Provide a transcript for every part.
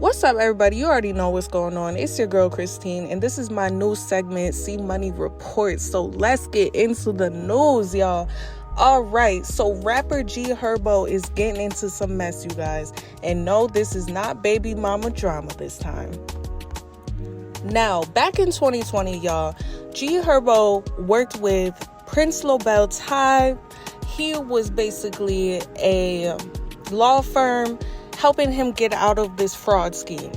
What's up, everybody? You already know what's going on. It's your girl, Christine, and this is my new segment, See Money Report. So let's get into the news, y'all. All right, so rapper Herbo is getting into some mess, you guys. And no, this is not baby mama drama this time. Now, back in 2020, y'all, Herbo worked with Prince Lobel Ty. He was basically a law firm helping him get out of this fraud scheme.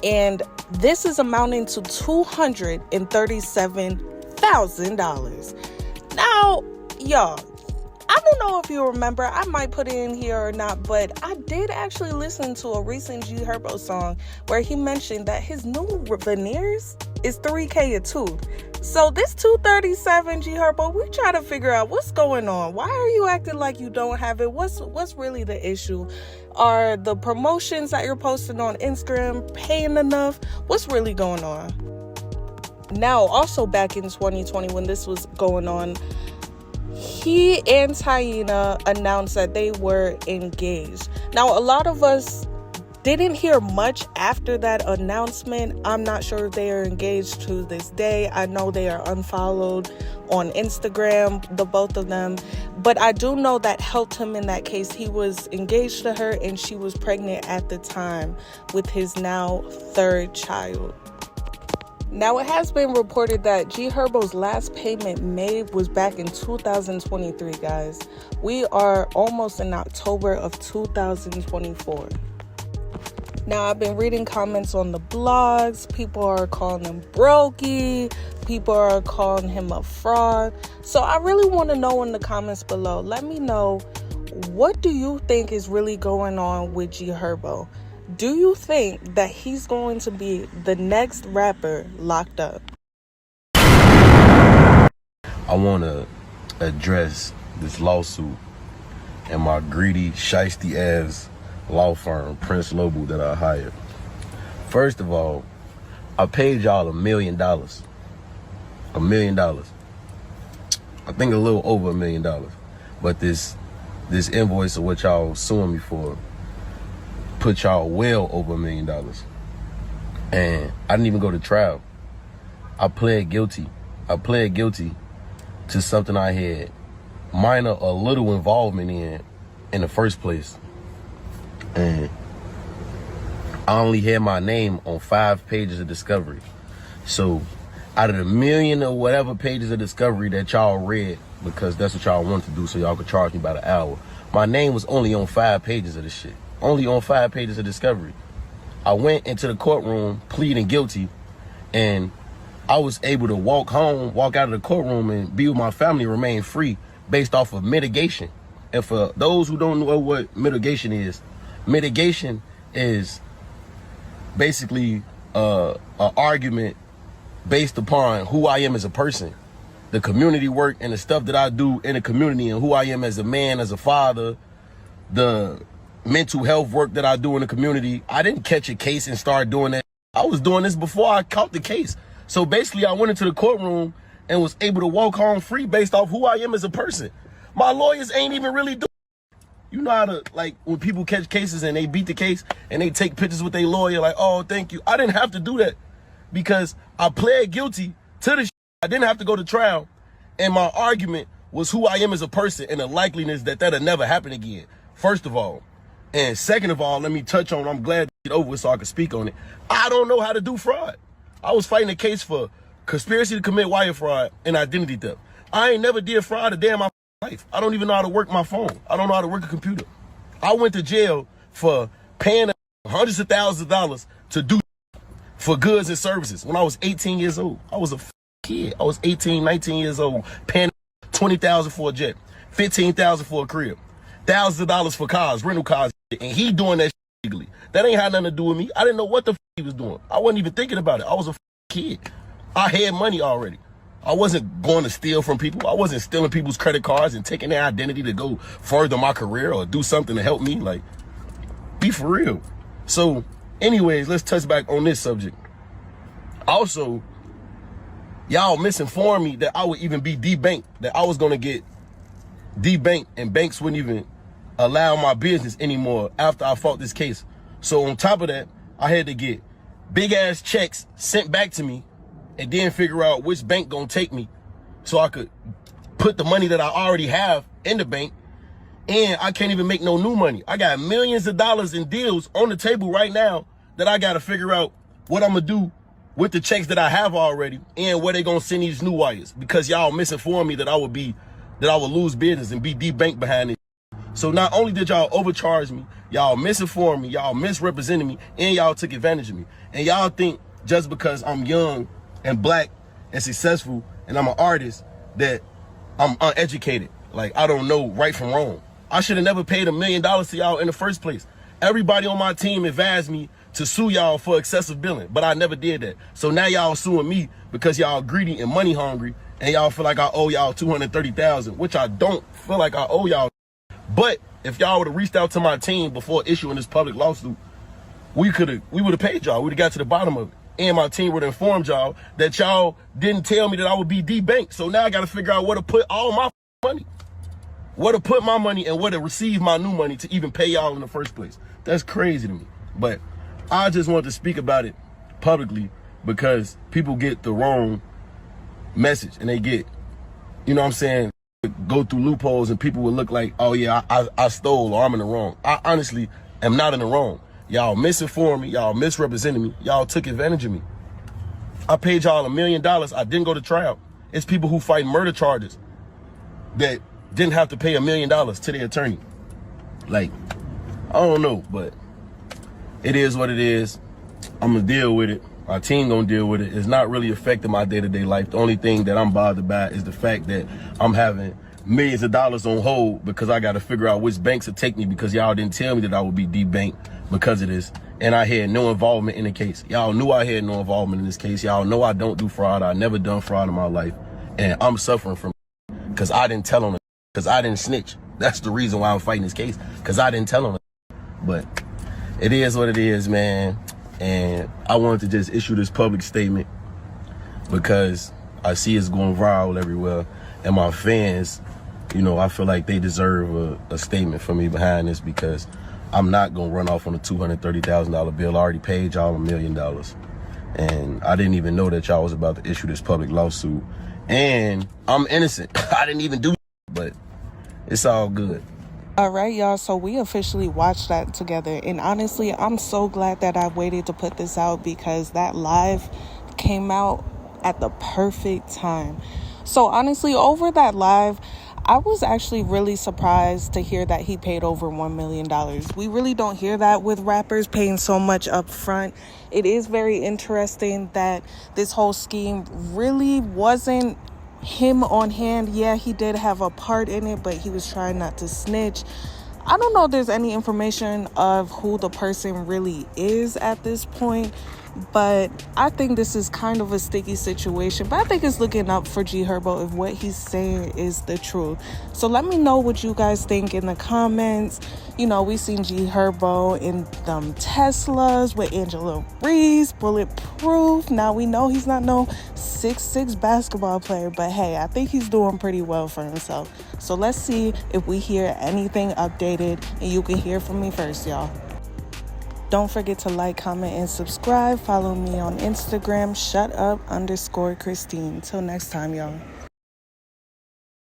And this is amounting to $237,000. Now, y'all, I don't know if you remember, I might put it in here or not, but I did actually listen to a recent Herbo song where he mentioned that his new veneers is $3K a tooth. So this 237 Herbo, we try to figure out what's going on. Why are you acting like you don't have it? What's really the issue? Are the promotions that you're posting on Instagram paying enough? What's really going on? Now, also back in 2020 when this was going on, he and Taina announced that they were engaged. Now, a lot of us didn't hear much after that announcement. I'm not sure if they are engaged to this day. I know they are unfollowed on Instagram, the both of them. But I do know that helped him in that case. He was engaged to her and she was pregnant at the time with his now third child. Now, it has been reported that Herbo's last payment made was back in 2023, guys. We are almost in October of 2024. Now, I've been reading comments on the blogs. People are calling him brokey. People are calling him a fraud. So I really want to know in the comments below. Let me know, what do you think is really going on with Herbo? Do you think that he's going to be the next rapper locked up? I want to address this lawsuit and my greedy, shiesty ass law firm, Prince Lobel, that I hired. First of all, I paid y'all $1 million. $1 million. I think a little over $1 million. But this invoice of what y'all suing me for put y'all well over $1 million. And I didn't even go to trial. I pled guilty. I pled guilty to something I had minor or little involvement in the first place. And I only had my name on 5 pages of discovery. So out of the million or whatever pages of discovery that y'all read, because that's what y'all want to do so y'all could charge me by the hour, my name was only on 5 pages of this shit. Only on 5 pages of discovery. I went into the courtroom pleading guilty, and I was able to walk out of the courtroom and be with my family, remain free based off of mitigation. And for those who don't know what mitigation is basically an argument based upon who I am as a person, the community work and the stuff that I do in the community, and who I am as a man, as a father, the mental health work that I do in the community. I didn't catch a case and start doing that. I was doing this before I caught the case. So basically I went into the courtroom and was able to walk home free based off who I am as a person. My lawyers ain't even really doing. You know how to, like, when people catch cases and they beat the case and they take pictures with their lawyer, like, oh, thank you. I didn't have to do that because I pled guilty to the shit. I didn't have to go to trial. And my argument was who I am as a person and the likeliness that that'll never happen again, first of all. And second of all, let me touch on, I'm glad to get over it so I can speak on it. I don't know how to do fraud. I was fighting a case for conspiracy to commit wire fraud and identity theft. I ain't never did fraud a day in my life. I don't even know how to work my phone. I don't know how to work a computer. I went to jail for paying hundreds of thousands of dollars to do for goods and services when I was 18 years old. I was a kid. I was 18, 19 years old, paying $20,000 for a jet, $15,000 for a crib, thousands of dollars for cars, rental cars, and he doing that legally. That ain't had nothing to do with me. I didn't know what the he was doing. I wasn't even thinking about it. I was a kid. I had money already. I wasn't going to steal from people. I wasn't stealing people's credit cards and taking their identity to go further my career or do something to help me. Like, be for real. So, anyways, let's touch back on this subject. Also, y'all misinformed me that I would even be debanked, that I was going to get debanked and banks wouldn't even allow my business anymore after I fought this case. So on top of that, I had to get big ass checks sent back to me and then figure out which bank gonna take me so I could put the money that I already have in the bank. And I can't even make no new money. I got millions of dollars in deals on the table right now that I gotta figure out what I'm gonna do with the checks that I have already and where they gonna send these new wires, because y'all misinformed me that I would lose business and be debanked behind it. So not only did y'all overcharge me, y'all misinformed me, y'all misrepresented me, and y'all took advantage of me. And y'all think just because I'm young and black and successful and I'm an artist that I'm uneducated. Like, I don't know right from wrong. I should have never paid $1 million to y'all in the first place. Everybody on my team advised me to sue y'all for excessive billing, but I never did that. So now y'all suing me because y'all greedy and money hungry, and y'all feel like I owe y'all $230,000, which I don't feel like I owe y'all. But if y'all would have reached out to my team before issuing this public lawsuit, we would have paid y'all. We'd have got to the bottom of it. And my team would have informed y'all that y'all didn't tell me that I would be debanked. So now I got to figure out where to put all my money. Where to put my money and where to receive my new money to even pay y'all in the first place. That's crazy to me. But I just wanted to speak about it publicly because people get the wrong message and they get, you know what I'm saying, go through loopholes and people will look like, oh yeah, I stole or I'm in the wrong. I honestly am not in the wrong. Y'all misinformed me, y'all misrepresented me, y'all took advantage of me. I paid y'all $1 million, I didn't go to trial. It's people who fight murder charges that didn't have to pay $1 million to their attorney. Like, I don't know, but it is what it is. I'm gonna deal with it. My team gonna deal with it. It's not really affecting my day-to-day life. The only thing that I'm bothered by is the fact that I'm having millions of dollars on hold because I gotta figure out which banks will take me because y'all didn't tell me that I would be debanked because of this. And I had no involvement in the case. Y'all knew I had no involvement in this case. Y'all know I don't do fraud. I never done fraud in my life. And I'm suffering from it because I didn't tell on it, because I didn't snitch. That's the reason why I'm fighting this case, because I didn't tell on it. But it is what it is, man. And I wanted to just issue this public statement because I see it's going viral everywhere. And my fans, you know, I feel like they deserve a statement from me behind this, because I'm not going to run off on a $230,000 bill. I already paid y'all $1 million. And I didn't even know that y'all was about to issue this public lawsuit. And I'm innocent. I didn't even do it, but it's all good. All right, y'all. So we officially watched that together. And honestly, I'm so glad that I waited to put this out because that live came out at the perfect time. So honestly, over that live, I was actually really surprised to hear that he paid over $1 million. We really don't hear that with rappers paying so much up front. It is very interesting that this whole scheme really wasn't him on hand. Yeah, he did have a part in it, but he was trying not to snitch. I don't know if there's any information of who the person really is at this point, but I think this is kind of a sticky situation. But I think it's looking up for Gherbo if what he's saying is the truth. So let me know what you guys think in the comments. You know, we seen Gherbo in them Teslas with Angela Reese, bulletproof. Now we know he's not no 6'6" basketball player, but hey, I think he's doing pretty well for himself. So let's see if we hear anything updated, and you can hear from me first, y'all. Don't forget to like, comment, and subscribe. Follow me on Instagram, shutup_Christine. Till next time, y'all.